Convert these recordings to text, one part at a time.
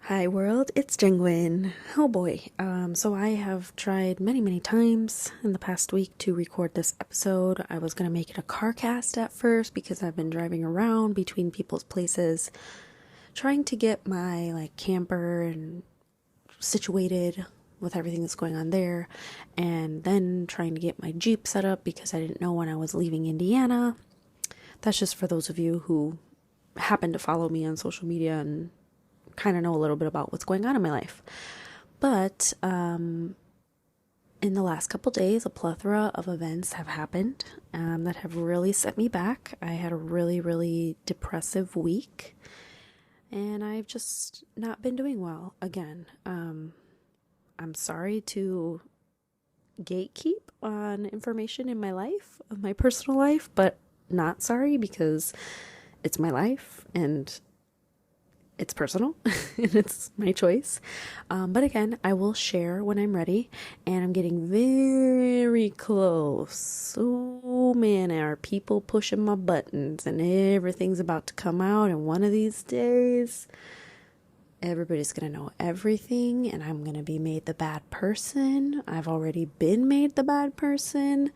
Hi world, it's Jingwin. Oh boy. So I have tried many times in the past week to record this episode. I was gonna make it a car cast at first because I've been driving around between people's places, trying to get my camper and situated with everything that's going on there, and then trying to get my Jeep set up because I didn't know when I was leaving Indiana. That's just for those of you who happen to follow me on social media and kind of know a little bit about what's going on in my life. But in the last couple days, a plethora of events have happened that have really set me back. I had a really depressive week, and I've just not been doing well again. I'm sorry to gatekeep on information in my life, of my personal life, but not sorry because it's my life and it's personal and it's my choice. But again, I will share when I'm ready, and I'm getting very close. Oh man, are people pushing my buttons and everything's about to come out, and one of these days everybody's gonna know everything and I'm gonna be made the bad person. I've already been made the bad person,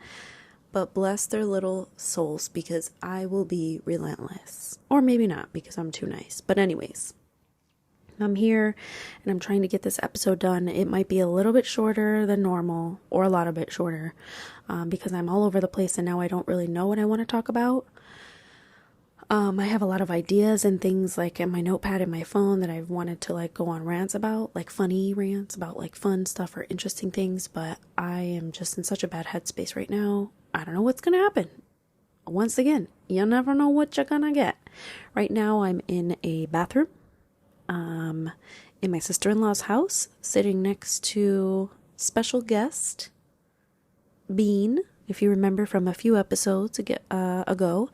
but bless their little souls because I will be relentless. Or maybe not because I'm too nice. But anyways, I'm here and I'm trying to get this episode done. It might be a little bit shorter than normal, or a lot of bit shorter, because I'm all over the place and now I don't really know what I want to talk about. I have a lot of ideas and things in my notepad in my phone that I've wanted to go on rants about, funny rants about fun stuff or interesting things, but I am just in such a bad headspace right now. I don't know what's going to happen. Once again, you never know what you're going to get. Right now I'm in a bathroom, in my sister-in-law's house, sitting next to special guest Bean. If you remember from a few episodes ago,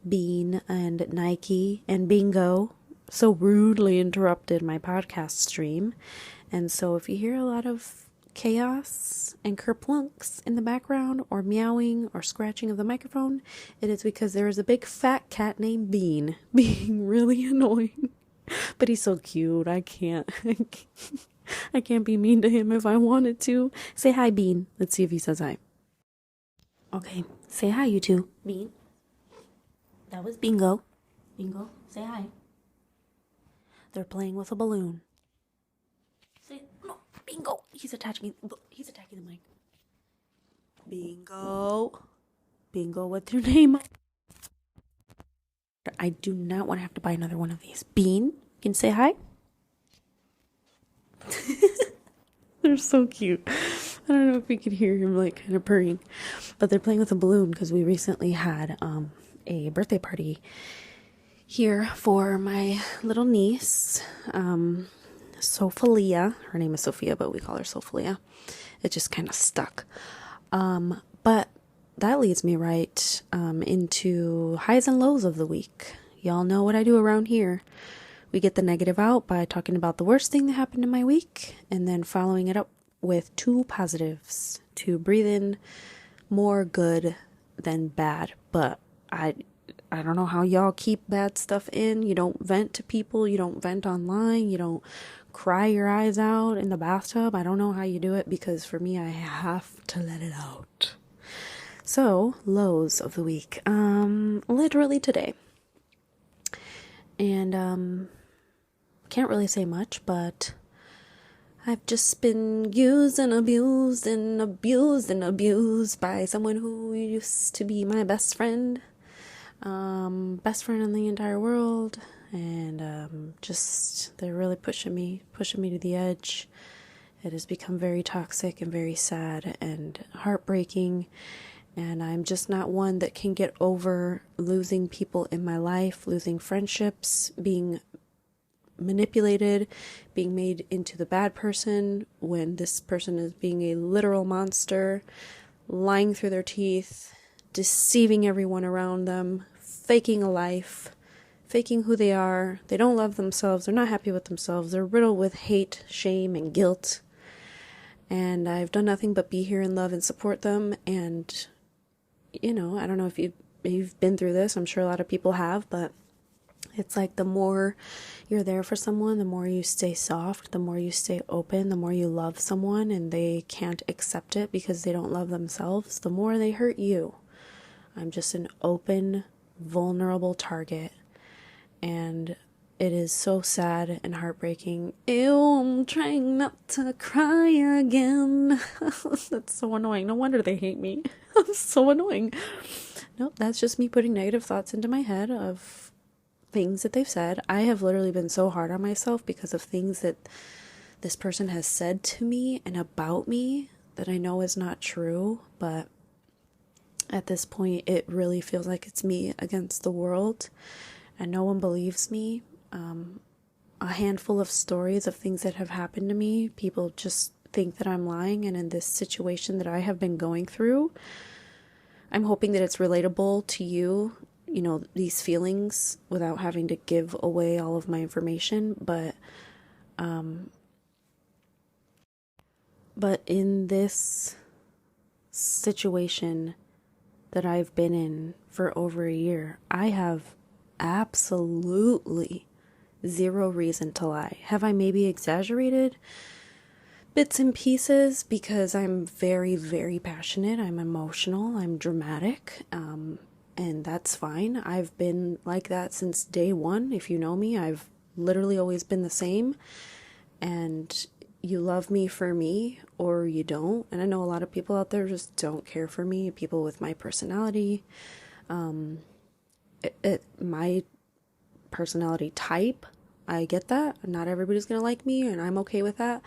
Bean and Nike and Bingo so rudely interrupted my podcast stream. And so if you hear a lot of chaos and kerplunks in the background, or meowing or scratching of the microphone, it is because there is a big fat cat named Bean being really annoying. But he's so cute. I can't be mean to him if I wanted to. Say hi, Bean. Let's see if he says hi. Okay, say hi, you two. Bean. That was Bingo. Bingo, say hi. They're playing with a balloon. Say no, Bingo. He's attacking the mic. Bingo. Bingo, what's your name? I do not want to have to buy another one of these. Bean, can you say hi? They're so cute. I don't know if we could hear him kind of purring, but they're playing with a balloon because we recently had a birthday party here for my little niece, Sophalia. Her name is Sophia, but we call her Sophalia. It just kind of stuck. But that leads me right into highs and lows of the week. Y'all know what I do around here. We get the negative out by talking about the worst thing that happened in my week, and then following it up with two positives to breathe in more good than bad. But I don't know how y'all keep bad stuff in. You don't vent to people. You don't vent online. You don't cry your eyes out in the bathtub. I don't know how you do it, because for me, I have to let it out. So, lows of the week. Literally today. And can't really say much, but I've just been used and abused and abused and abused by someone who used to be my best friend. Best friend in the entire world. And just, they're really pushing me to the edge. It has become very toxic and very sad and heartbreaking. And I'm just not one that can get over losing people in my life, losing friendships, being manipulated, being made into the bad person when this person is being a literal monster, lying through their teeth, deceiving everyone around them, faking a life, faking who they are. They don't love themselves. They're not happy with themselves. They're riddled with hate, shame, and guilt. And I've done nothing but be here and love and support them. And I don't know if you've been through this. I'm sure a lot of people have, but It's like the more you're there for someone, the more you stay soft, the more you stay open, the more you love someone and they can't accept it because they don't love themselves, the more they hurt you. I'm just an open, vulnerable target. And it is so sad and heartbreaking. Ew, I'm trying not to cry again. That's so annoying. No wonder they hate me. I'm so annoying. Nope, that's just me putting negative thoughts into my head of things that they've said. I have literally been so hard on myself because of things that this person has said to me and about me that I know is not true, but at this point it really feels like it's me against the world and no one believes me. A handful of stories of things that have happened to me, people just think that I'm lying, and in this situation that I have been going through, I'm hoping that it's relatable to you, these feelings without having to give away all of my information, but in this situation that I've been in for over a year, I have absolutely zero reason to lie. Have I maybe exaggerated bits and pieces because I'm very, very passionate, I'm emotional, I'm dramatic, and that's fine. I've been like that since day one. If you know me, I've literally always been the same, and you love me for me or you don't. And I know a lot of people out there just don't care for me, people with my personality, my personality type. I get that. Not everybody's gonna like me, and I'm okay with that.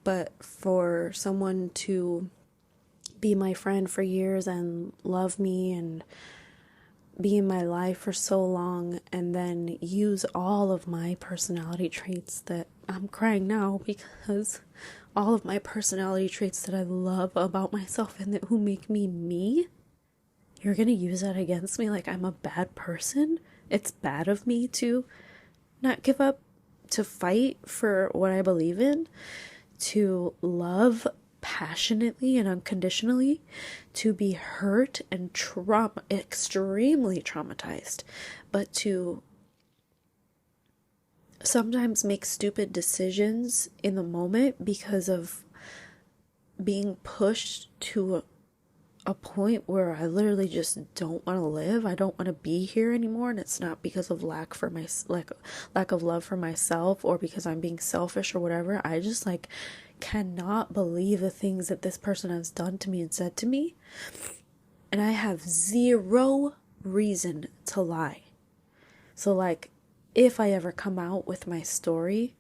But for someone to be my friend for years and love me and be in my life for so long and then use all of my personality traits that I'm crying now because all of my personality traits that I love about myself and that who make me me, you're gonna use that against me like I'm a bad person? It's bad of me to not give up, to fight for what I believe in, to love passionately and unconditionally, to be hurt and extremely traumatized, but to sometimes make stupid decisions in the moment because of being pushed to a point where I literally just don't want to live. I don't want to be here anymore, and it's not because of lack of love for myself or because I'm being selfish or whatever. I just cannot believe the things that this person has done to me and said to me, and I have zero reason to lie. So if I ever come out with my story,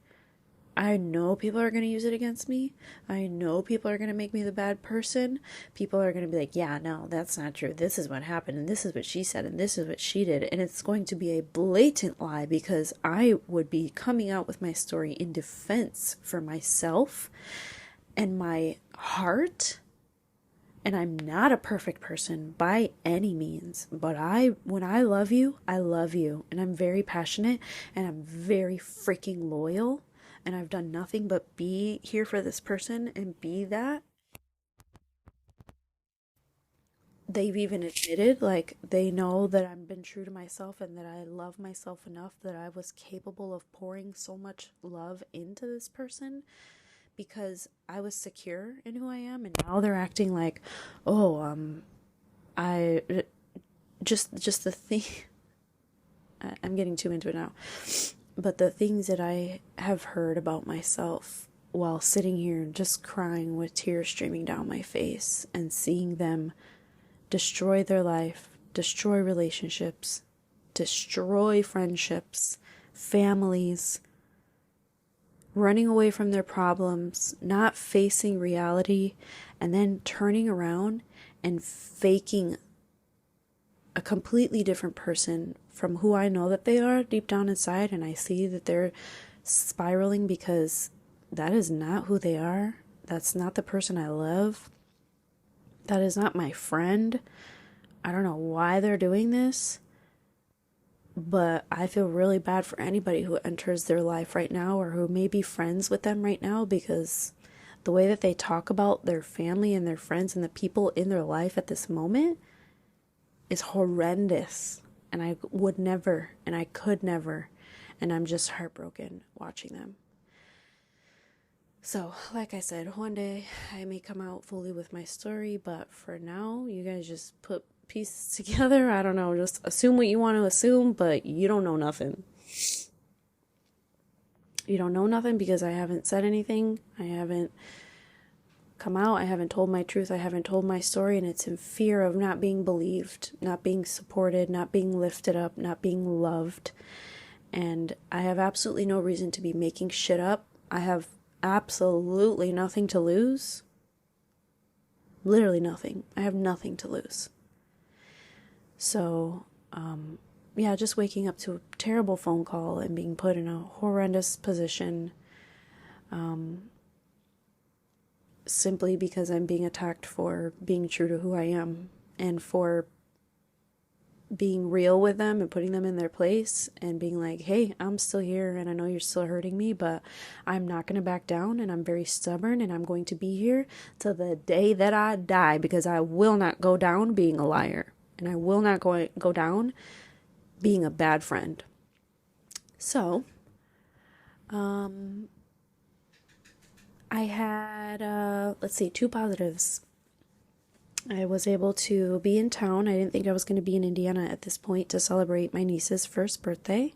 I know people are going to use it against me. I know people are going to make me the bad person. People are going to be like, yeah, no, that's not true. This is what happened, and this is what she said, and this is what she did. And it's going to be a blatant lie because I would be coming out with my story in defense for myself and my heart. And I'm not a perfect person by any means, but when I love you, I love you. And I'm very passionate, and I'm very freaking loyal. And I've done nothing but be here for this person and be that. They've even admitted, they know that I've been true to myself and that I love myself enough that I was capable of pouring so much love into this person because I was secure in who I am. And now they're acting like, oh, I just the thing. I'm getting too into it now. But the things that I have heard about myself while sitting here just crying with tears streaming down my face and seeing them destroy their life, destroy relationships, destroy friendships, families, running away from their problems, not facing reality, and then turning around and faking a completely different person from who I know that they are deep down inside, and I see that they're spiraling because that is not who they are. That's not the person I love. That is not my friend. I don't know why they're doing this, but I feel really bad for anybody who enters their life right now or who may be friends with them right now, because the way that they talk about their family and their friends and the people in their life at this moment is horrendous. And I would never, and I could never and I'm just heartbroken watching them. So, like I said, one day I may come out fully with my story, but for now, you guys just put pieces together. I don't know, just assume what you want to assume, but you don't know nothing. You don't know nothing because I haven't said anything. I haven't come out. I haven't told my truth. I haven't told my story, and it's in fear of not being believed, not being supported, not being lifted up, not being loved. And I have absolutely no reason to be making shit up. I have absolutely nothing to lose. Literally nothing. I have nothing to lose. So, yeah, just waking up to a terrible phone call and being put in a horrendous position, simply because I'm being attacked for being true to who I am and for being real with them and putting them in their place and being like, hey, I'm still here and I know you're still hurting me, but I'm not going to back down, and I'm very stubborn, and I'm going to be here till the day that I die, because I will not go down being a liar, and I will not go down being a bad friend. So, I had, let's see, 2 positives. I was able to be in town. I didn't think I was going to be in Indiana at this point to celebrate my niece's first birthday.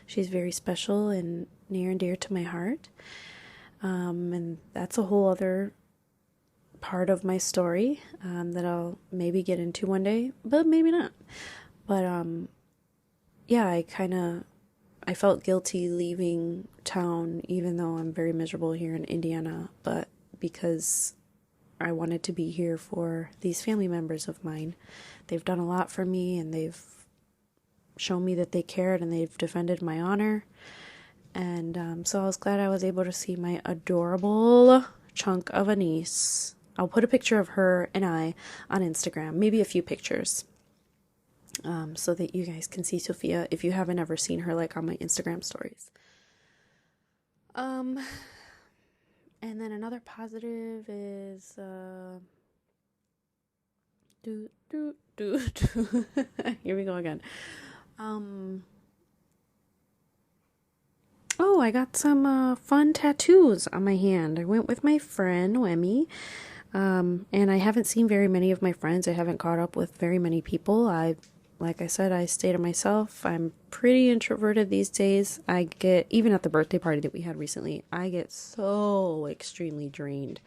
She's very special and near and dear to my heart. And that's a whole other part of my story that I'll maybe get into one day, but maybe not. But yeah, I felt guilty leaving town, even though I'm very miserable here in Indiana, but because I wanted to be here for these family members of mine. They've done a lot for me, and they've shown me that they cared, and they've defended my honor. And so I was glad I was able to see my adorable chunk of a niece. I'll put a picture of her and I on Instagram, maybe a few pictures, so that you guys can see Sophia if you haven't ever seen her, like on my Instagram stories. And then another positive is, here we go again. Oh, I got some fun tattoos on my hand. I went with my friend, Noemi, and I haven't seen very many of my friends. I haven't caught up with very many people. Like I said, I stay to myself. I'm pretty introverted these days. Even at the birthday party that we had recently, I get so extremely drained.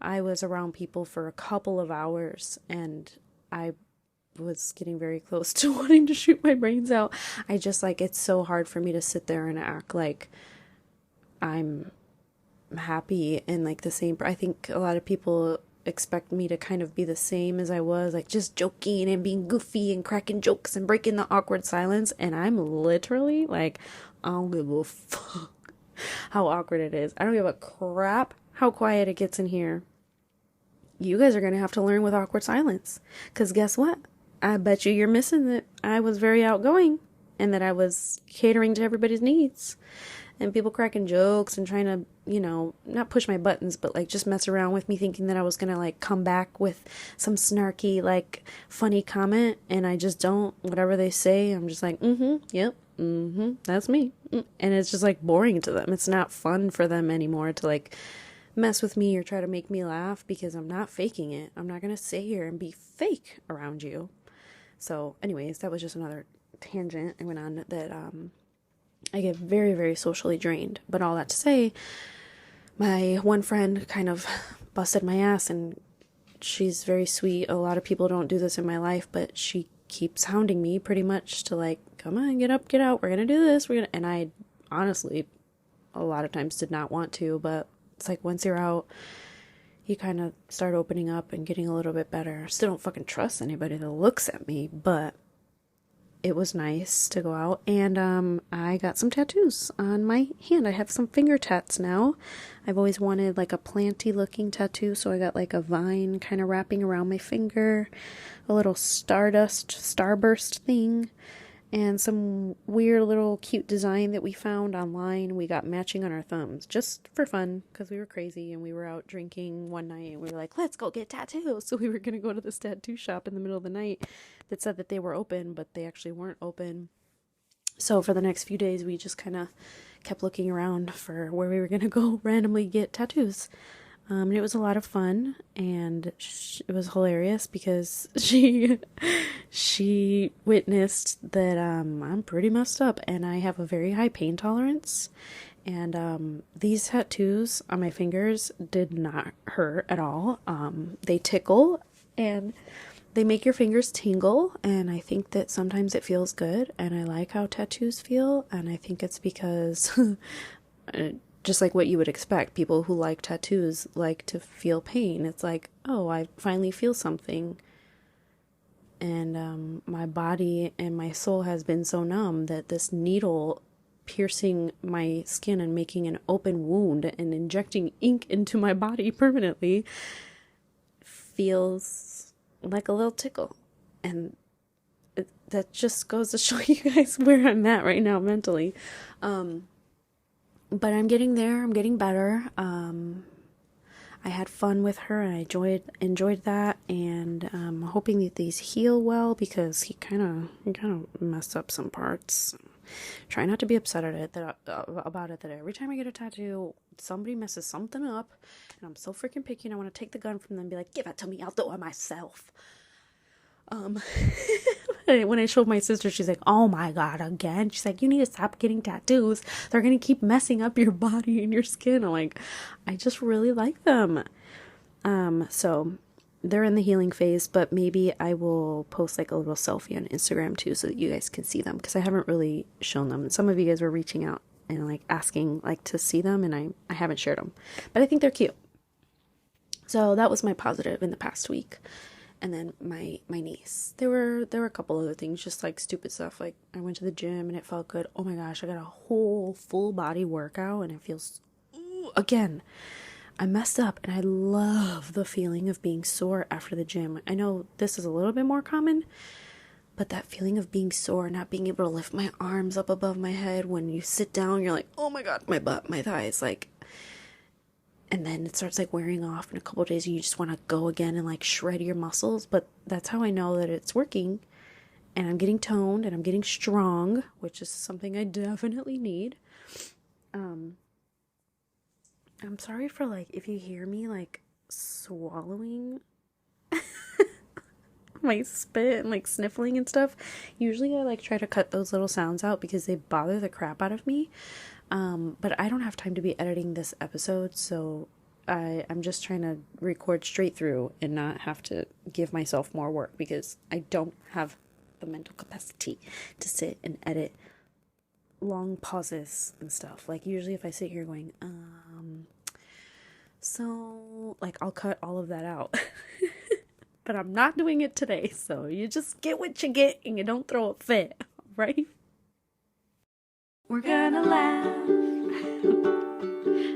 I was around people for a couple of hours, and I was getting very close to wanting to shoot my brains out. It's so hard for me to sit there and act like I'm happy and like the same. I think a lot of people expect me to kind of be the same as I was, like just joking and being goofy and cracking jokes and breaking the awkward silence, and I'm literally like, I don't give a fuck how awkward it is. I don't give a crap how quiet it gets in here. You guys are gonna have to learn with awkward silence, because guess what? I bet you're missing that I was very outgoing and that I was catering to everybody's needs. And people cracking jokes and trying to, not push my buttons, but like just mess around with me, thinking that I was gonna like come back with some snarky, like funny comment, and I just don't. Whatever they say, I'm just like, yep, that's me. And it's just like boring to them. It's not fun for them anymore to like mess with me or try to make me laugh, because I'm not faking it. I'm not gonna sit here and be fake around you. So anyways, that was just another tangent I went on that I get very, very socially drained. But all that to say, my one friend kind of busted my ass, and she's very sweet. A lot of people don't do this in my life, but she keeps hounding me pretty much to like, come on, get up, get out. We're going to do this. And I honestly, a lot of times did not want to, but it's like once you're out, you kind of start opening up and getting a little bit better. Still don't fucking trust anybody that looks at me, but it was nice to go out, and I got some tattoos on my hand. I have some finger tats now. I've always wanted like a planty looking tattoo, so I got like a vine kind of wrapping around my finger, a little starburst thing, and some weird little cute design that we found online. We got matching on our thumbs just for fun, because we were crazy and we were out drinking one night and we were like, let's go get tattoos. So we were going to go to this tattoo shop in the middle of the night that said that they were open, but they actually weren't open. So for the next few days, we just kind of kept looking around for where we were going to go randomly get tattoos. And it was a lot of fun, and it was hilarious because she witnessed that I'm pretty messed up and I have a very high pain tolerance. And these tattoos on my fingers did not hurt at all. They tickle and they make your fingers tingle, and I think that sometimes it feels good, and I like how tattoos feel, and I think it's because just like what you would expect, people who like tattoos like to feel pain. It's like, oh, I finally feel something. And my body and my soul has been so numb that this needle piercing my skin and making an open wound and injecting ink into my body permanently feels like a little tickle. And that just goes to show you guys where I'm at right now mentally. But I'm getting there. I'm getting better. I had fun with her, and I enjoyed that, and I'm hoping that these heal well, because he kind of messed up some parts. Try not to be upset at it about it, that every time I get a tattoo, somebody messes something up, and I'm so freaking picky, and I want to take the gun from them and be like, give it to me, I'll do it myself. When I showed my sister, she's like, oh my god, again? She's like, you need to stop getting tattoos. They're gonna keep messing up your body and your skin. I'm like, I just really like them. So they're in the healing phase, but maybe I will post like a little selfie on Instagram too, so that you guys can see them, because I haven't really shown them. And some of you guys were reaching out and like asking like to see them, and I haven't shared them, but I think they're cute. So that was my positive in the past week. And then my niece, there were a couple other things, just like stupid stuff. Like I went to the gym and it felt good. Oh my gosh, I got a whole full body workout, and it feels, again, I messed up, and I love the feeling of being sore after the gym. I know this is a little bit more common, but that feeling of being sore, not being able to lift my arms up above my head, when you sit down, you're like, oh my god, my butt, my thighs, like, and then it starts like wearing off in a couple of days, and you just want to go again and like shred your muscles. But that's how I know that it's working, and I'm getting toned and I'm getting strong, which is something I definitely need. I'm sorry for like if you hear me like swallowing my spit and like sniffling and stuff. Usually I like try to cut those little sounds out because they bother the crap out of me. But I don't have time to be editing this episode, so I'm just trying to record straight through and not have to give myself more work, because I don't have the mental capacity to sit and edit long pauses and stuff. Like usually if I sit here going, so like I'll cut all of that out. But I'm not doing it today, so you just get what you get and you don't throw a fit, right? We're gonna laugh,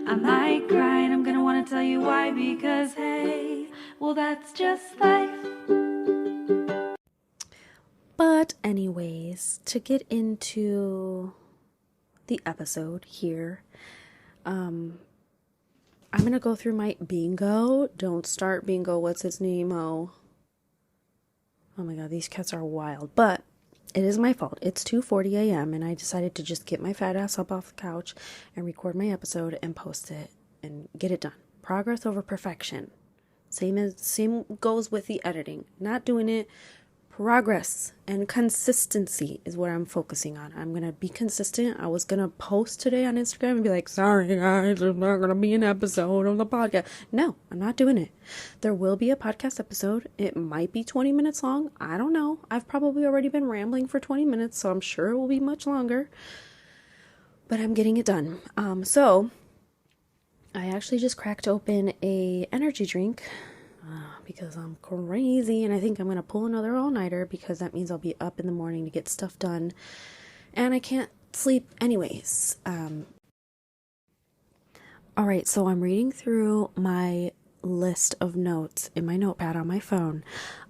I might cry, and I'm gonna wanna tell you why, because hey, well that's just life. But anyways, to get into the episode here, I'm gonna go through my bingo. Don't start bingo, what's its name? Oh my god, these cats are wild. But it is my fault. It's 2:40 a.m. and I decided to just get my fat ass up off the couch and record my episode and post it and get it done. Progress over perfection. Same goes with the editing. Not doing it. Progress and consistency is what I'm focusing on. I'm going to be consistent. I was going to post today on Instagram and be like, sorry guys, there's not going to be an episode on the podcast. No, I'm not doing it. There will be a podcast episode. It might be 20 minutes long. I don't know. I've probably already been rambling for 20 minutes, so I'm sure it will be much longer. But I'm getting it done. So I actually just cracked open a energy drink. Because I'm crazy, and I think I'm going to pull another all-nighter, because that means I'll be up in the morning to get stuff done, and I can't sleep anyways. Alright, so I'm reading through my list of notes in my notepad on my phone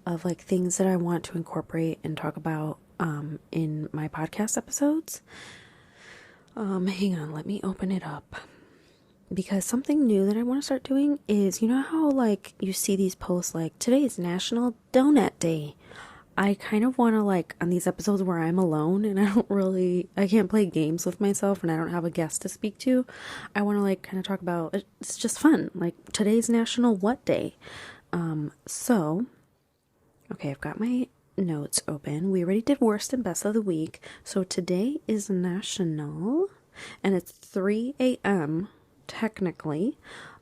of like things that I want to incorporate and talk about in my podcast episodes. Hang on, let me open it up. Because something new that I want to start doing is, you know how like you see these posts like, today is National Donut Day. I kind of want to, like, on these episodes where I'm alone and I can't play games with myself and I don't have a guest to speak to, I want to, like, kind of talk about, it's just fun. Like, today's National What Day? So, okay, I've got my notes open. We already did worst and best of the week. So today is National, and it's 3 a.m. technically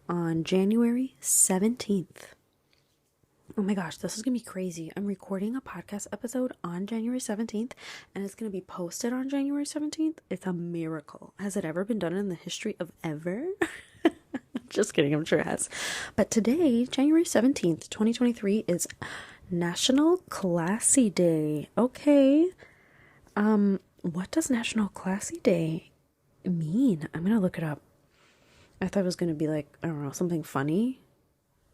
on January 17th. Oh my gosh, this is going to be crazy. I'm recording a podcast episode on January 17th and it's going to be posted on January 17th. It's a miracle. Has it ever been done in the history of ever? Just kidding, I'm sure it has. But today, January 17th, 2023 is National Classy Day. Okay. What does National Classy Day mean? I'm going to look it up. I thought it was going to be like, I don't know, something funny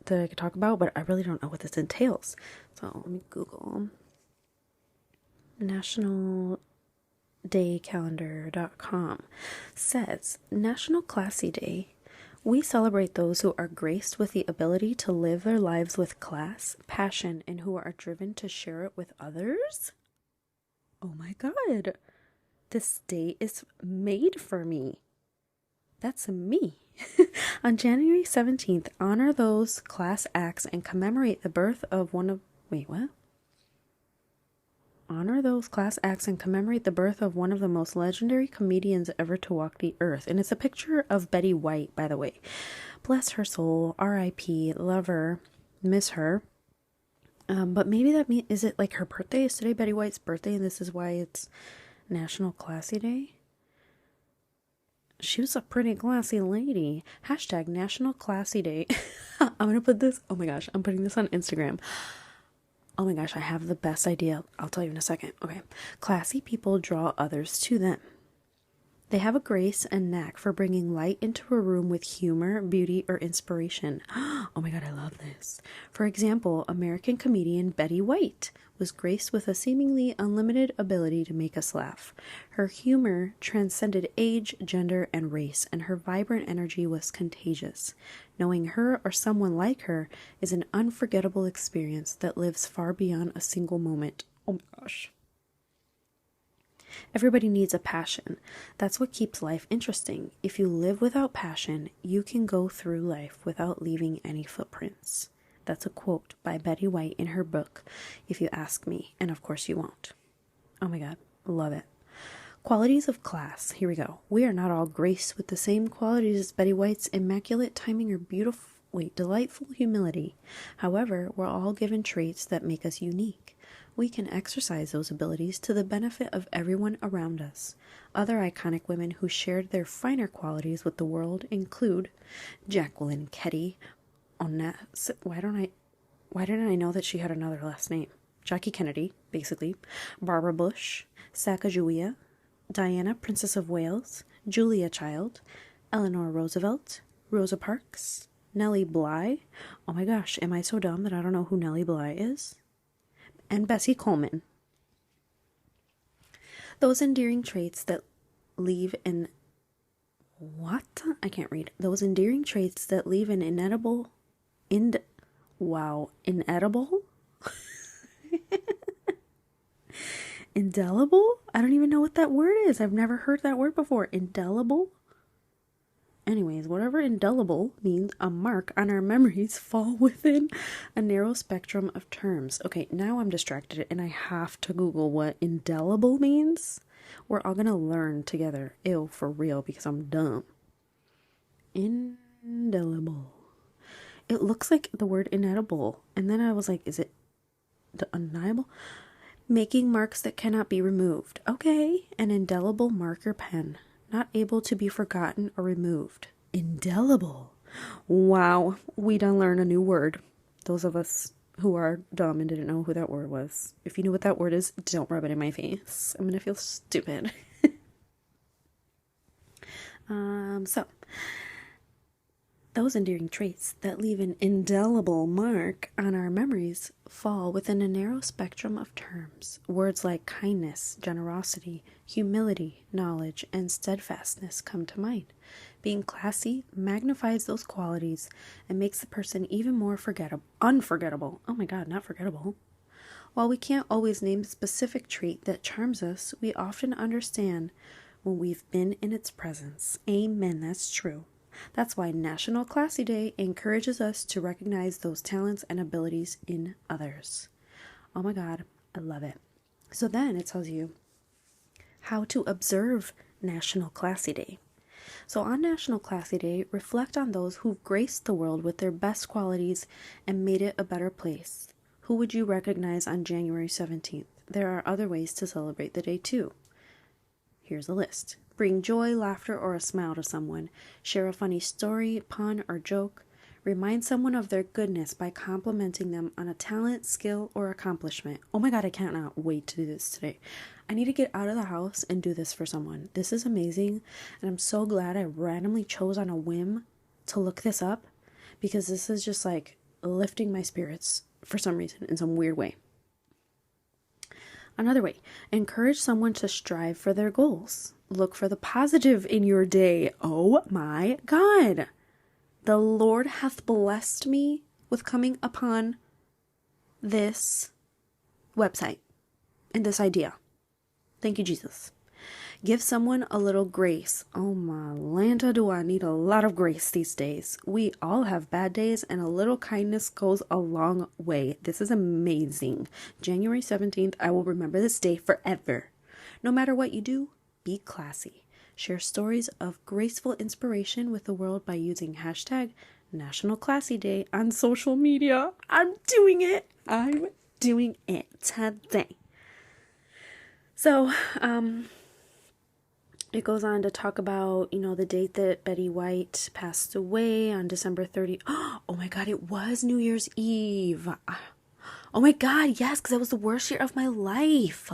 that I could talk about, but I really don't know what this entails. So let me Google nationaldaycalendar.com. Says National Classy Day. We celebrate those who are graced with the ability to live their lives with class, passion, and who are driven to share it with others. Oh my God. This day is made for me. That's me. On January 17th, honor those class acts and commemorate the birth of one of... Wait, what? Honor those class acts and commemorate the birth of one of the most legendary comedians ever to walk the earth. And it's a picture of Betty White, by the way. Bless her soul. R.I.P. Love her. Miss her. But maybe that means... Is it like her birthday? Is today Betty White's birthday and this is why it's National Classy Day? She was a pretty classy lady. Hashtag National Classy Day. I'm going to put this. Oh my gosh. I'm putting this on Instagram. Oh my gosh. I have the best idea. I'll tell you in a second. Okay. Classy people draw others to them. They have a grace and knack for bringing light into a room with humor, beauty, or inspiration. Oh my God, I love this. For example, American comedian Betty White was graced with a seemingly unlimited ability to make us laugh. Her humor transcended age, gender, and race, and her vibrant energy was contagious. Knowing her or someone like her is an unforgettable experience that lives far beyond a single moment. Oh my gosh. Everybody needs a passion. That's what keeps life interesting. If you live without passion, you can go through life without leaving any footprints. That's a quote by Betty White in her book, If You Ask Me, and of course you won't. Oh my God, love it. Qualities of class. Here we go. We are not all graced with the same qualities as Betty White's immaculate timing or delightful humility. However, we're all given traits that make us unique. We can exercise those abilities to the benefit of everyone around us. Other iconic women who shared their finer qualities with the world include Jacqueline Ketty. Why didn't I know that she had another last name? Jackie Kennedy, basically. Barbara Bush, Sacagawea, Diana, Princess of Wales, Julia Child, Eleanor Roosevelt, Rosa Parks, Nellie Bly. Oh my gosh, am I so dumb that I don't know who Nellie Bly is? And Bessie Coleman. Those endearing traits that leave an... What? I can't read. Those endearing traits that leave an inedible... Inedible? Indelible? I don't even know what that word is. I've never heard that word before. Indelible? Anyways, whatever indelible means, a mark on our memories fall within a narrow spectrum of terms. Okay, now I'm distracted and I have to Google what indelible means. We're all gonna learn together. Ew, for real, because I'm dumb. Indelible. It looks like the word inedible. And then I was like, is it the undeniable? Making marks that cannot be removed. Okay, an indelible marker pen. Not able to be forgotten or removed. Indelible. Wow, we done learn a new word. Those of us who are dumb and didn't know who that word was. If you know what that word is, don't rub it in my face. I'm gonna feel stupid. So those endearing traits that leave an indelible mark on our memories fall within a narrow spectrum of terms. Words like kindness, generosity, humility, knowledge, and steadfastness come to mind. Being classy magnifies those qualities and makes the person even more unforgettable. Oh my God, not forgettable. While we can't always name a specific trait that charms us, we often understand when we've been in its presence. Amen, that's true. That's why National Classy Day encourages us to recognize those talents and abilities in others. Oh my God, I love it. So then it tells you how to observe National Classy Day. So on National Classy Day, reflect on those who've graced the world with their best qualities and made it a better place. Who would you recognize on January 17th? There are other ways to celebrate the day too. Here's a list. Bring joy, laughter, or a smile to someone. Share a funny story, pun, or joke. Remind someone of their goodness by complimenting them on a talent, skill, or accomplishment. Oh my God, I cannot wait to do this today. I need to get out of the house and do this for someone. This is amazing, and I'm so glad I randomly chose on a whim to look this up, because this is just like lifting my spirits for some reason in some weird way. Another way, encourage someone to strive for their goals. Look for the positive in your day. Oh my God. The Lord hath blessed me with coming upon this website and this idea. Thank you, Jesus. Give someone a little grace. Oh my Lanta, do I need a lot of grace these days. We all have bad days, and a little kindness goes a long way. This is amazing. January 17th, I will remember this day forever. No matter what you do, be classy. Share stories of graceful inspiration with the world by using hashtag National Classy Day on social media. I'm doing it. I'm doing it today. So, it goes on to talk about, the date that Betty White passed away on December 30th. Oh my God, it was New Year's Eve. Oh my God, yes, because that was the worst year of my life.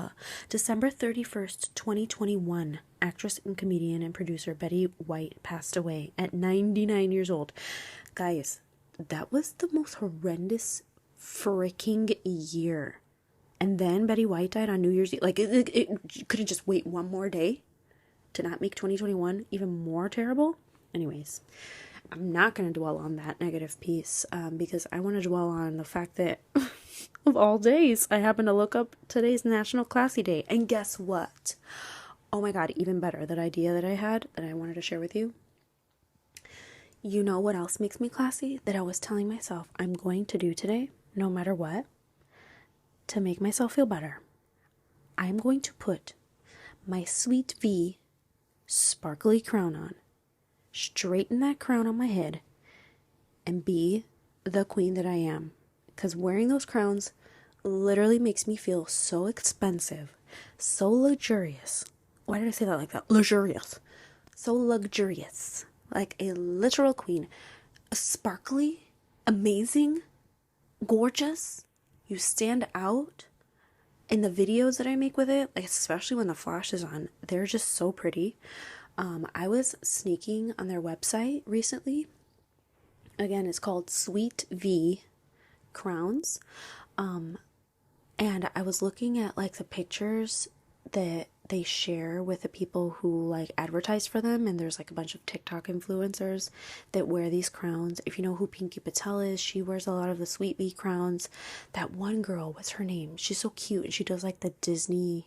December 31st, 2021, actress and comedian and producer Betty White passed away at 99 years old. Guys, that was the most horrendous freaking year. And then Betty White died on New Year's Eve. Like, it couldn't just wait one more day to not make 2021 even more terrible. Anyways, I'm not going to dwell on that negative piece because I want to dwell on the fact that of all days, I happen to look up today's National Classy Day. And guess what? Oh my God, even better. That idea that I had that I wanted to share with you. You know what else makes me classy? That I was telling myself I'm going to do today, no matter what, to make myself feel better. I'm going to put my Sweet V sparkly crown on, straighten that crown on my head, and be the queen that I am. Because wearing those crowns literally makes me feel so expensive, so luxurious. Why did I say that like that? Luxurious. So luxurious. Like a literal queen. Sparkly, amazing, gorgeous. You stand out. In the videos that I make with it, like especially when the flash is on, they're just so pretty. I was sneaking on their website recently. Again, it's called Sweet V Crowns. And I was looking at like the pictures that they share with the people who like advertise for them, and there's like a bunch of TikTok influencers that wear these crowns. If you know who Pinky Patel is, she wears a lot of the Sweet V crowns. That one girl, what's her name? She's so cute, and she does like the Disney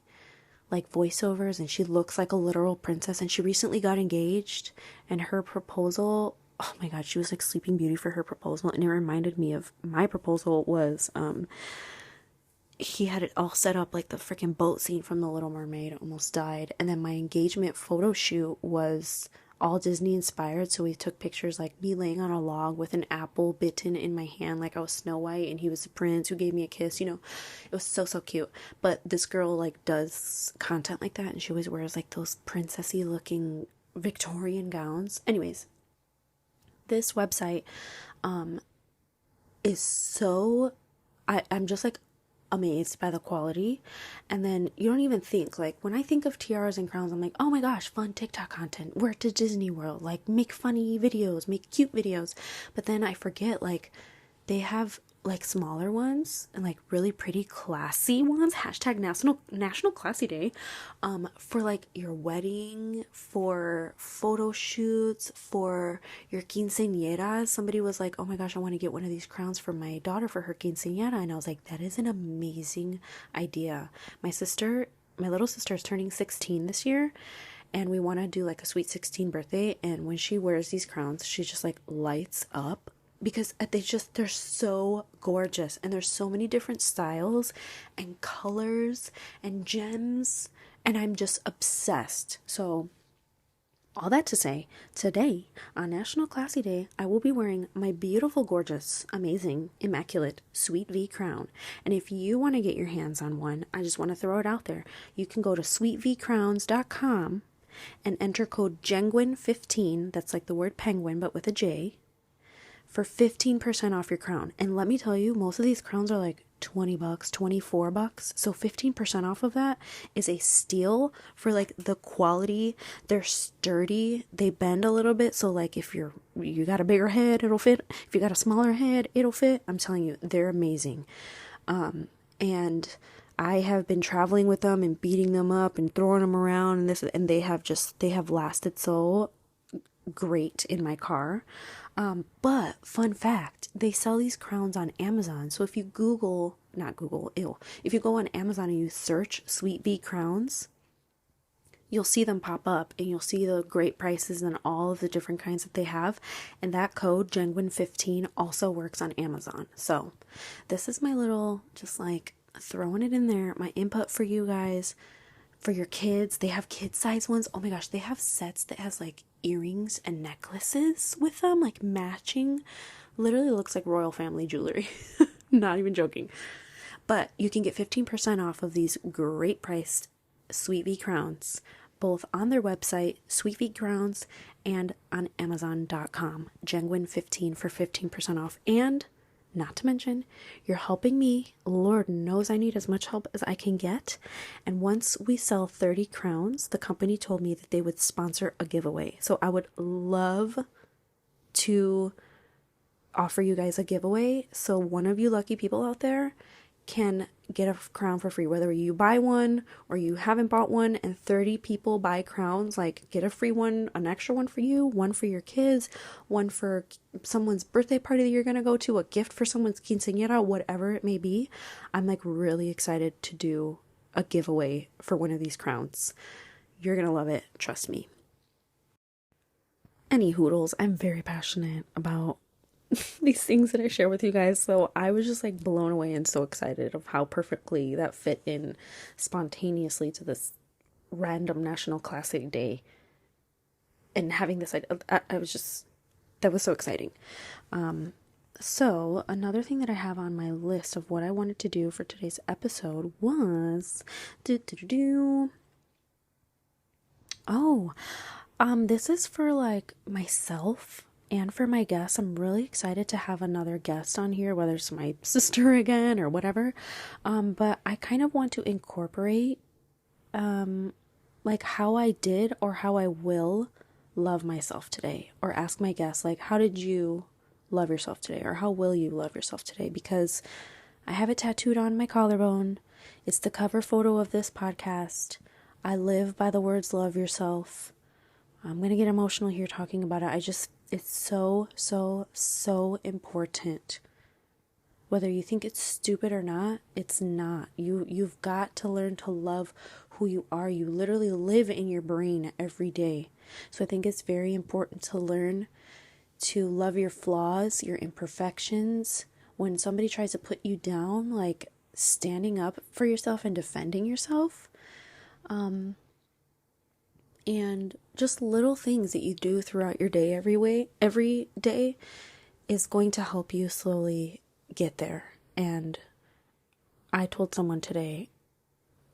like voiceovers, and she looks like a literal princess, and she recently got engaged, and her proposal, oh my God, she was like Sleeping Beauty for her proposal, and it reminded me of my proposal was he had it all set up like the freaking boat scene from The Little Mermaid. Almost died. And then my engagement photo shoot was all Disney inspired, so we took pictures like me laying on a log with an apple bitten in my hand like I was Snow White, and he was the prince who gave me a kiss. It was so cute. But this girl like does content like that, and she always wears like those princessy looking Victorian gowns. Anyways, this website is so I'm just like amazed by the quality. And then you don't even think, like when I think of tiaras and crowns, I'm like, oh my gosh, fun TikTok content, wear it to Disney World, like make funny videos, make cute videos. But then I forget, like they have like smaller ones and like really pretty classy ones, hashtag national classy day, for like your wedding, for photo shoots, for your quinceañeras. Somebody was like, oh my gosh, I want to get one of these crowns for my daughter for her quinceañera. And I was like, that is an amazing idea. My little sister is turning 16 this year, and we want to do like a sweet 16 birthday. And when she wears these crowns, she just like lights up because they're so gorgeous, and there's so many different styles and colors and gems, and I'm just obsessed. So all that to say, today on National Classy Day, I will be wearing my beautiful, gorgeous, amazing, immaculate Sweet V crown. And if you want to get your hands on one, I just want to throw it out there. You can go to sweetvcrowns.com and enter code JENGUIN15, that's like the word penguin but with a J, for 15% off your crown. And let me tell you, most of these crowns are like $20, $24. So 15% off of that is a steal for like the quality. They're sturdy. They bend a little bit. So like if you got a bigger head, it'll fit. If you got a smaller head, it'll fit. I'm telling you, they're amazing. And I have been traveling with them and beating them up and throwing them around and they have lasted so great in my car. But fun fact, they sell these crowns on Amazon. So if you if you go on Amazon and you search Sweet V crowns, you'll see them pop up and you'll see the great prices and all of the different kinds that they have. And that code JENGUIN15 also works on Amazon. So this is my little, just like throwing it in there, my input for you guys. For your kids, they have kid size ones. Oh my gosh, they have sets that has like earrings and necklaces with them, like matching. Literally looks like royal family jewelry. Not even joking. But you can get 15% off of these great priced Sweet V crowns, both on their website, Sweet V Crowns, and on Amazon.com. JENGUIN15 for 15% off. And not to mention, you're helping me. Lord knows I need as much help as I can get. And once we sell 30 crowns, the company told me that they would sponsor a giveaway. So I would love to offer you guys a giveaway. So one of you lucky people out there can get a crown for free, whether you buy one or you haven't bought one, and 30 people buy crowns, like get a free one, an extra one for you, one for your kids, one for someone's birthday party that you're going to go to, a gift for someone's quinceañera, whatever it may be. I'm like really excited to do a giveaway for one of these crowns. You're going to love it. Trust me. Any hoodles, I'm very passionate about these things that I share with you guys. So I was just like blown away and so excited of how perfectly that fit in spontaneously to this random National Classic Day. And having this, I was just, that was so exciting. So another thing that I have on my list of what I wanted to do for today's episode was, this is for like myself and for my guests. I'm really excited to have another guest on here, whether it's my sister again or whatever. But I kind of want to incorporate, like how I did or how I will love myself today, or ask my guests, like, how did you love yourself today? Or how will you love yourself today? Because I have it tattooed on my collarbone. It's the cover photo of this podcast. I live by the words, love yourself. I'm going to get emotional here talking about it. It's so, so, so important. Whether you think it's stupid or not, it's not. You've got to learn to love who you are. You literally live in your brain every day. So I think it's very important to learn to love your flaws, your imperfections. When somebody tries to put you down, like standing up for yourself and defending yourself. And just little things that you do throughout your day every day is going to help you slowly get there. And I told someone today,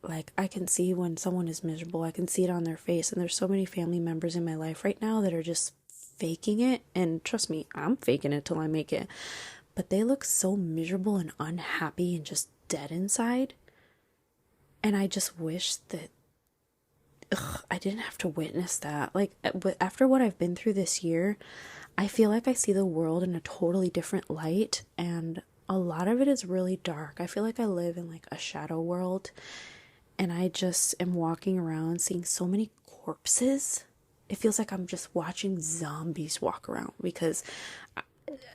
like, I can see when someone is miserable. I can see it on their face. And there's so many family members in my life right now that are just faking it. And trust me, I'm faking it till I make it. But they look so miserable and unhappy and just dead inside. And I just wish that I didn't have to witness that. Like, after what I've been through this year, I feel like I see the world in a totally different light, and a lot of it is really dark. I feel like I live in like a shadow world, and I just am walking around seeing so many corpses. It feels like I'm just watching zombies walk around because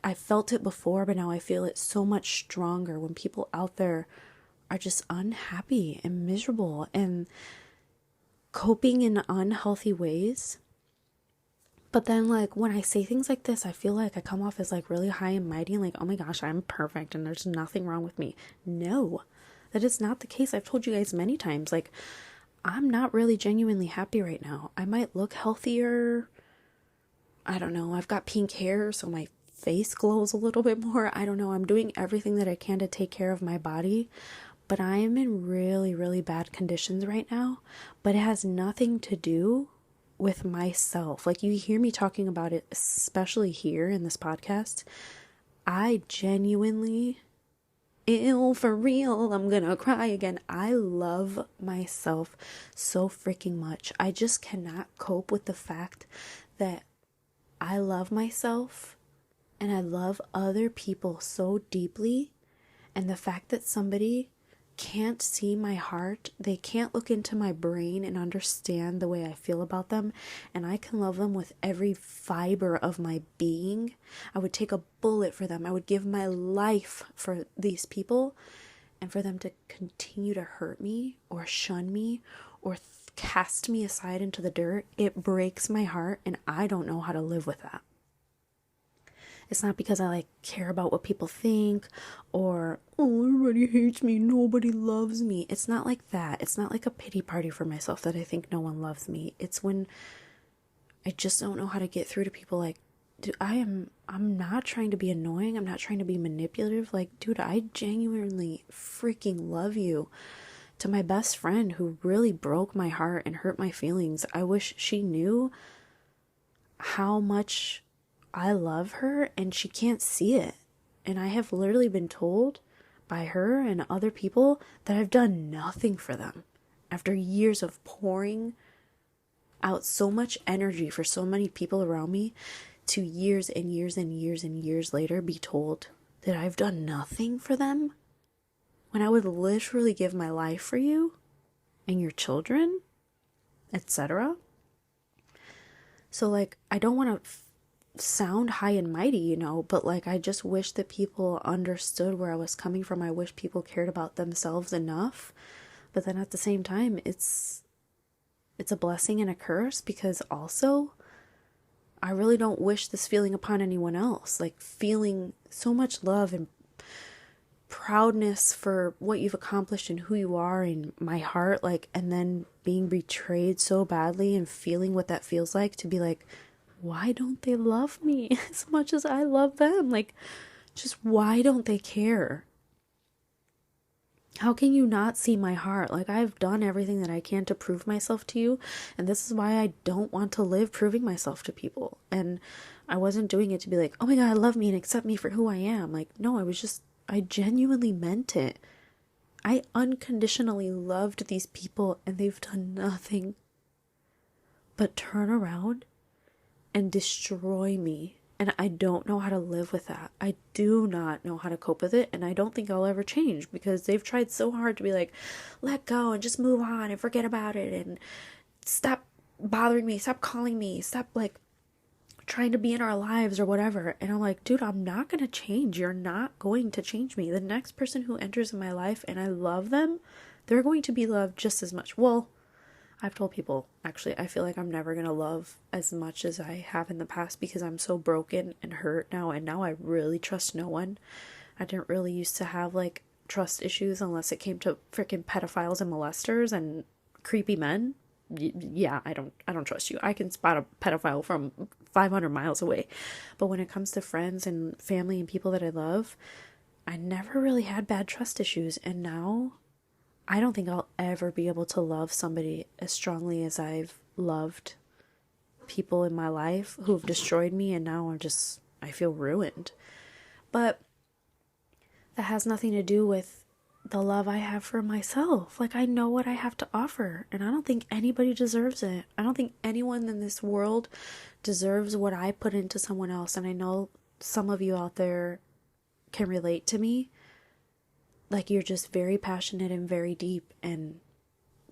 I felt it before, but now I feel it so much stronger when people out there are just unhappy and miserable and coping in unhealthy ways. But then, like, when I say things like this, I feel like I come off as like really high and mighty and like, oh my gosh, I'm perfect and there's nothing wrong with me. No, that is not the case. I've told you guys many times, like, I'm not really genuinely happy right now. I might look healthier. I don't know. I've got pink hair, so my face glows a little bit more. I don't know. I'm doing everything that I can to take care of my body, but I am in really, really bad conditions right now. But it has nothing to do with myself. Like, you hear me talking about it, especially here in this podcast. I genuinely, ew, for real, I'm gonna cry again. I love myself so freaking much. I just cannot cope with the fact that I love myself and I love other people so deeply. And the fact that somebody can't see my heart, they can't look into my brain and understand the way I feel about them, and I can love them with every fiber of my being. I would take a bullet for them. I would give my life for these people, and for them to continue to hurt me or shun me or cast me aside into the dirt, it breaks my heart, and I don't know how to live with that. It's not because I like care about what people think or, oh, everybody hates me, nobody loves me. It's not like that. It's not like a pity party for myself that I think no one loves me. It's when I just don't know how to get through to people like, dude, I'm not trying to be annoying. I'm not trying to be manipulative. Like, dude, I genuinely freaking love you. To my best friend who really broke my heart and hurt my feelings, I wish she knew how much I love her, and she can't see it. And I have literally been told by her and other people that I've done nothing for them. After years of pouring out so much energy for so many people around me, to years and years and years and years later be told that I've done nothing for them, when I would literally give my life for you and your children, etc. So, like, I don't want to sound high and mighty, you know, but like, I just wish that people understood where I was coming from. I wish people cared about themselves enough. But then at the same time, it's a blessing and a curse, because also I really don't wish this feeling upon anyone else. Like, feeling so much love and proudness for what you've accomplished and who you are in my heart, like, and then being betrayed so badly and feeling what that feels like, to be like, why don't they love me as much as I love them? Like, just why don't they care? How can you not see my heart? Like, I've done everything that I can to prove myself to you, and this is why I don't want to live proving myself to people. And I wasn't doing it to be like, oh my god, love me and accept me for who I am. Like, no, I genuinely meant it. I unconditionally loved these people, and they've done nothing but turn around and destroy me. And I don't know how to live with that. I do not know how to cope with it, and I don't think I'll ever change, because they've tried so hard to be like, let go and just move on and forget about it and stop bothering me, stop calling me, stop like trying to be in our lives or whatever. And I'm like, dude, I'm not going to change. You're not going to change me. The next person who enters in my life and I love them, they're going to be loved just as much. Well, I've told people, actually, I feel like I'm never going to love as much as I have in the past, because I'm so broken and hurt now, and now I really trust no one. I didn't really used to have, like, trust issues unless it came to freaking pedophiles and molesters and creepy men. Yeah, I don't trust you. I can spot a pedophile from 500 miles away. But when it comes to friends and family and people that I love, I never really had bad trust issues, and now I don't think I'll ever be able to love somebody as strongly as I've loved people in my life who've destroyed me, and now I feel ruined. But that has nothing to do with the love I have for myself. Like, I know what I have to offer, and I don't think anybody deserves it. I don't think anyone in this world deserves what I put into someone else. And I know some of you out there can relate to me. Like, you're just very passionate and very deep, and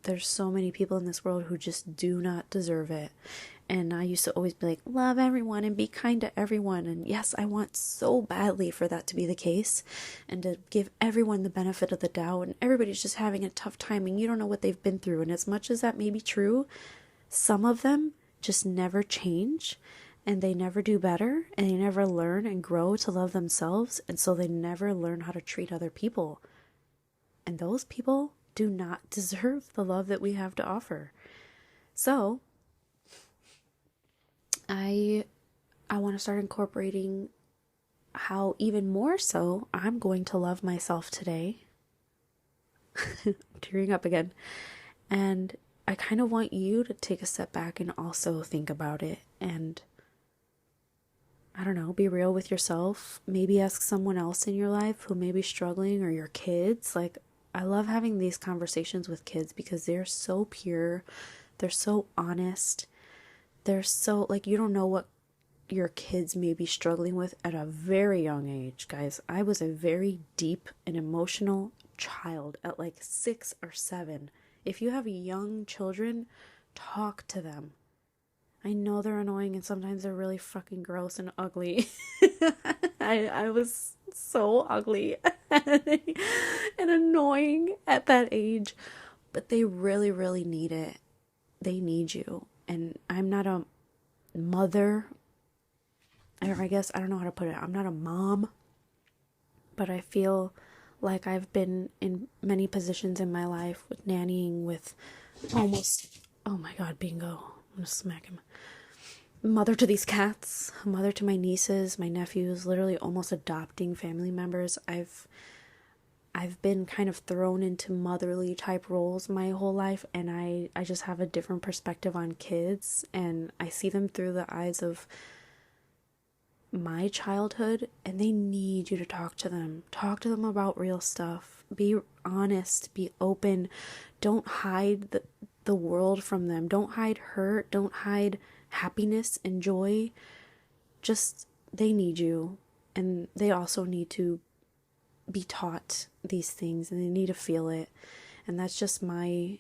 there's so many people in this world who just do not deserve it. And I used to always be like, love everyone and be kind to everyone. And yes, I want so badly for that to be the case and to give everyone the benefit of the doubt. And everybody's just having a tough time and you don't know what they've been through. And as much as that may be true, some of them just never change and they never do better and they never learn and grow to love themselves. And so they never learn how to treat other people. And those people do not deserve the love that we have to offer. So I want to start incorporating how even more so I'm going to love myself today. Tearing up again. And I kind of want you to take a step back and also think about it and, I don't know, be real with yourself. Maybe ask someone else in your life who may be struggling, or your kids. Like, I love having these conversations with kids because they're so pure. They're so honest. They're so, like, you don't know what your kids may be struggling with at a very young age, guys. I was a very deep and emotional child at like 6 or 7. If you have young children, talk to them. I know they're annoying and sometimes they're really fucking gross and ugly. I was so ugly and annoying at that age, but they really, really need it. They need you. And I'm not a mother, or I guess I don't know how to put it. I'm not a mom, but I feel like I've been in many positions in my life with nannying, with almost, oh my God, bingo. I'm gonna smack him. Mother to these cats, mother to my nieces, my nephews, literally almost adopting family members. I've been kind of thrown into motherly type roles my whole life, and I just have a different perspective on kids, and I see them through the eyes of my childhood, and they need you to talk to them. Talk to them about real stuff. Be honest, be open. Don't hide the world from them. Don't hide hurt. Don't hide happiness and joy. Just, they need you, and they also need to be taught these things, and they need to feel it. And that's just my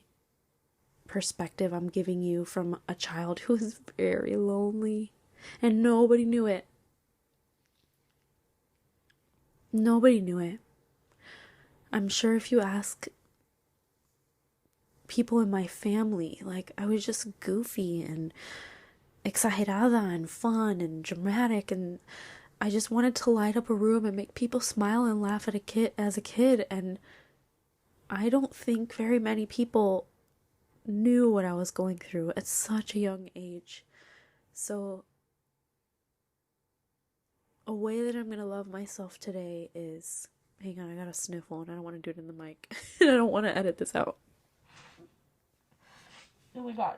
perspective I'm giving you from a child who was very lonely, and nobody knew it. Nobody knew it. I'm sure if you ask people in my family, like, I was just goofy and exagerada and fun and dramatic, and I just wanted to light up a room and make people smile and laugh at as a kid, and I don't think very many people knew what I was going through at such a young age. So a way that I'm gonna love myself today is, hang on, I got a sniffle and I don't want to do it in the mic. And I don't want to edit this out. Oh my God.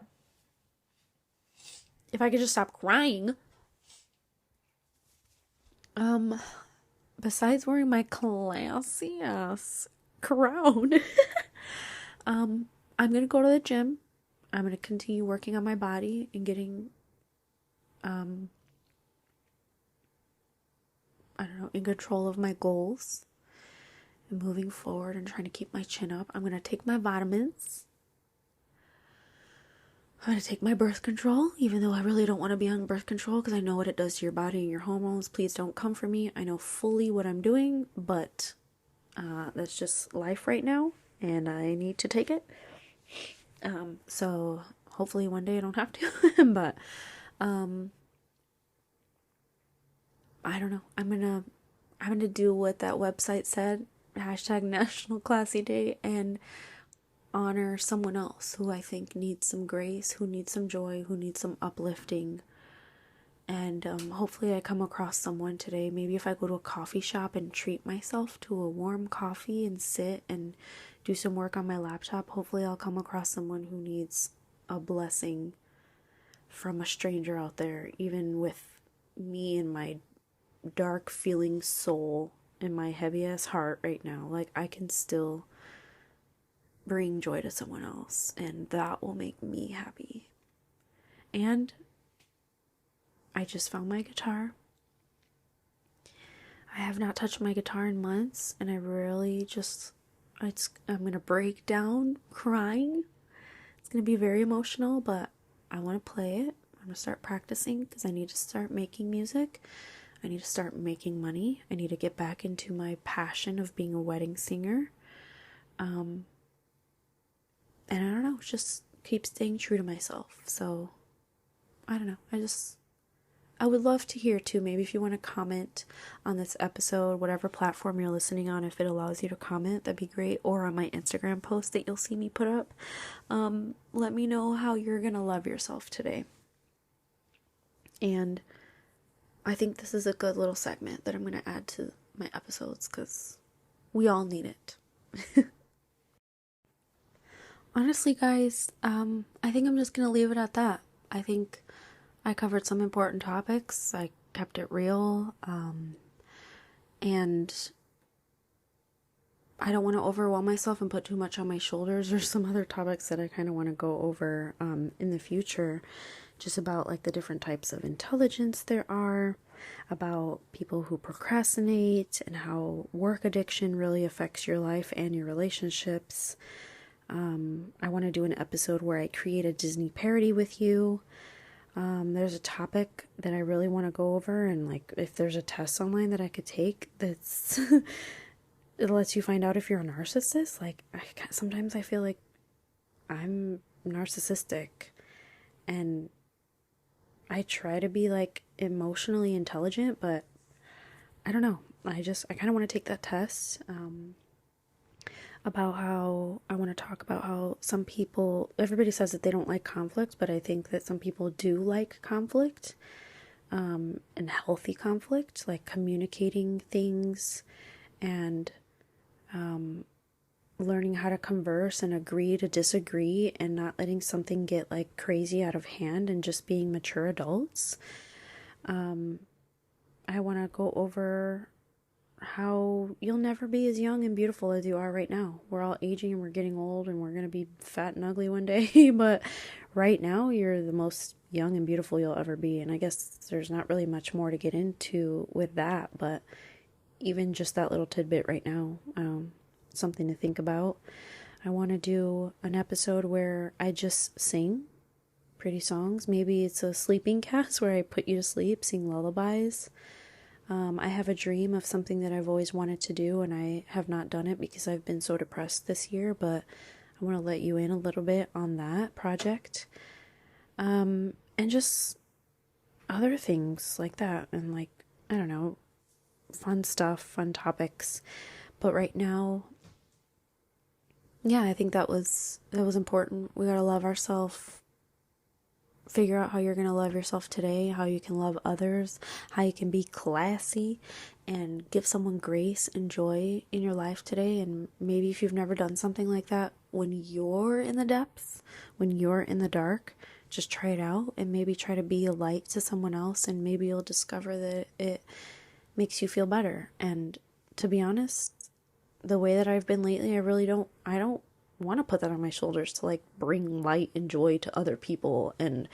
If I could just stop crying. Besides wearing my classy ass crown, I'm gonna go to the gym. I'm gonna continue working on my body and getting, I don't know, in control of my goals and moving forward and trying to keep my chin up. I'm gonna take my vitamins. I'm going to take my birth control, even though I really don't want to be on birth control because I know what it does to your body and your hormones. Please don't come for me. I know fully what I'm doing, but that's just life right now, and I need to take it. So hopefully one day I don't have to, but I don't know. I'm gonna do what that website said, hashtag National Classy Day, and honor someone else who I think needs some grace, who needs some joy, who needs some uplifting. And hopefully I come across someone today. Maybe if I go to a coffee shop and treat myself to a warm coffee and sit and do some work on my laptop, hopefully I'll come across someone who needs a blessing from a stranger out there, even with me and my dark feeling soul and my heavy ass heart right now. Like, I can still bring joy to someone else, and that will make me happy. And I just found my guitar. I have not touched my guitar in months, and I really just, I'm gonna break down crying. It's gonna be very emotional, but I want to play it. I'm gonna start practicing because I need to start making music. I need to start making money. I need to get back into my passion of being a wedding singer. And I don't know, just keep staying true to myself. So, I don't know. I would love to hear too. Maybe if you want to comment on this episode, whatever platform you're listening on, if it allows you to comment, that'd be great. Or on my Instagram post that you'll see me put up. Let me know how you're going to love yourself today. And I think this is a good little segment that I'm going to add to my episodes because we all need it. Honestly, guys, I think I'm just going to leave it at that. I think I covered some important topics. I kept it real. And I don't want to overwhelm myself and put too much on my shoulders. There's some other topics that I kind of want to go over in the future, just about like the different types of intelligence there are, about people who procrastinate and how work addiction really affects your life and your relationships. I want to do an episode where I create a Disney parody with you. There's a topic that I really want to go over, and like if there's a test online that I could take that's it lets you find out if you're a narcissist. Like sometimes I feel like I'm narcissistic, and I try to be like emotionally intelligent, but I don't know. I kind of want to take that test. About how I want to talk about how some people, everybody says that they don't like conflict, but I think that some people do like conflict, and healthy conflict, like communicating things and learning how to converse and agree to disagree and not letting something get like crazy out of hand and just being mature adults. I want to go over how you'll never be as young and beautiful as you are right now. We're all aging and we're getting old and we're going to be fat and ugly one day, but right now you're the most young and beautiful you'll ever be. And I guess there's not really much more to get into with that, but even just that little tidbit right now, something to think about. I want to do an episode where I just sing pretty songs. Maybe it's a sleeping cast where I put you to sleep, sing lullabies. I have a dream of something that I've always wanted to do, and I have not done it because I've been so depressed this year, but I want to let you in a little bit on that project. And just other things like that, and like, I don't know, fun stuff, fun topics. But right now, yeah, I think that was important. We gotta love ourselves. Figure out how you're going to love yourself today, how you can love others, how you can be classy and give someone grace and joy in your life today. And maybe if you've never done something like that, when you're in the depths, when you're in the dark, just try it out and maybe try to be a light to someone else, and maybe you'll discover that it makes you feel better. And to be honest, the way that I've been lately, I don't want to put that on my shoulders to like bring light and joy to other people, and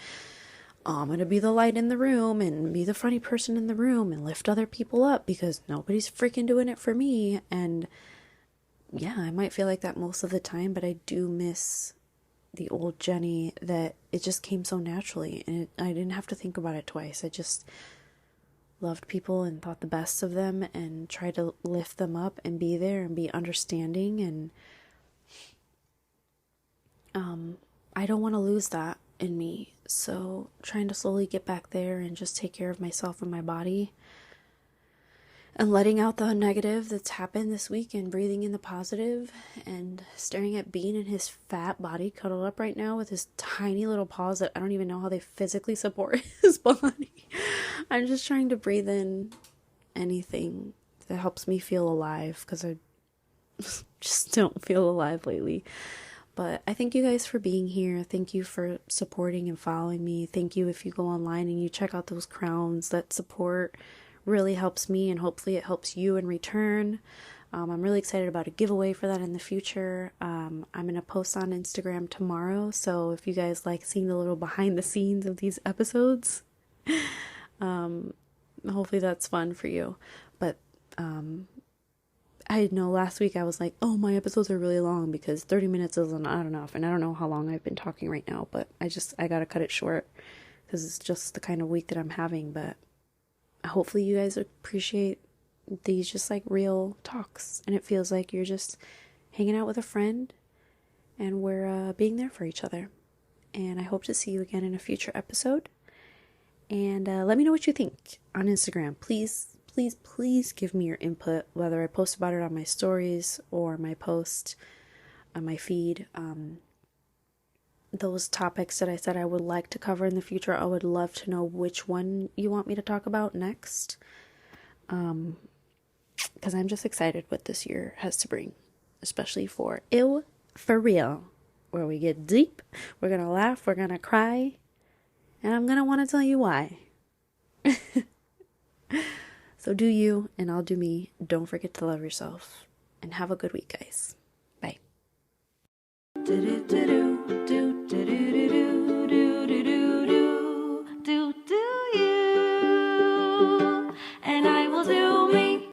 I'm gonna be the light in the room and be the funny person in the room and lift other people up because nobody's freaking doing it for me. And yeah, I might feel like that most of the time, but I do miss the old Jenny, that it just came so naturally and I didn't have to think about it twice. I just loved people and thought the best of them and tried to lift them up and be there and be understanding. And I don't want to lose that in me. So trying to slowly get back there and just take care of myself and my body and letting out the negative that's happened this week and breathing in the positive and staring at Bean and his fat body cuddled up right now with his tiny little paws that I don't even know how they physically support his body. I'm just trying to breathe in anything that helps me feel alive because I just don't feel alive lately. But I thank you guys for being here. Thank you for supporting and following me. Thank you if you go online and you check out those crowns. That support really helps me, and hopefully it helps you in return. I'm really excited about a giveaway for that in the future. I'm going to post on Instagram tomorrow, so if you guys like seeing the little behind the scenes of these episodes, hopefully that's fun for you. But I know last week I was like, oh, my episodes are really long because 30 minutes isn't not enough. And I don't know how long I've been talking right now, but I gotta cut it short because it's just the kind of week that I'm having. But hopefully you guys appreciate these just like real talks. And it feels like you're just hanging out with a friend and we're being there for each other. And I hope to see you again in a future episode. And let me know what you think on Instagram. Please give me your input, whether I post about it on my stories or my post on my feed. Those topics that I said I would like to cover in the future, I would love to know which one you want me to talk about next. Because I'm just excited what this year has to bring, especially for Ew for Real, where we get deep, we're going to laugh, we're going to cry, and I'm going to want to tell you why. So do you, and I'll do me. Don't forget to love yourself, and have a good week, guys. Bye. And I will do me.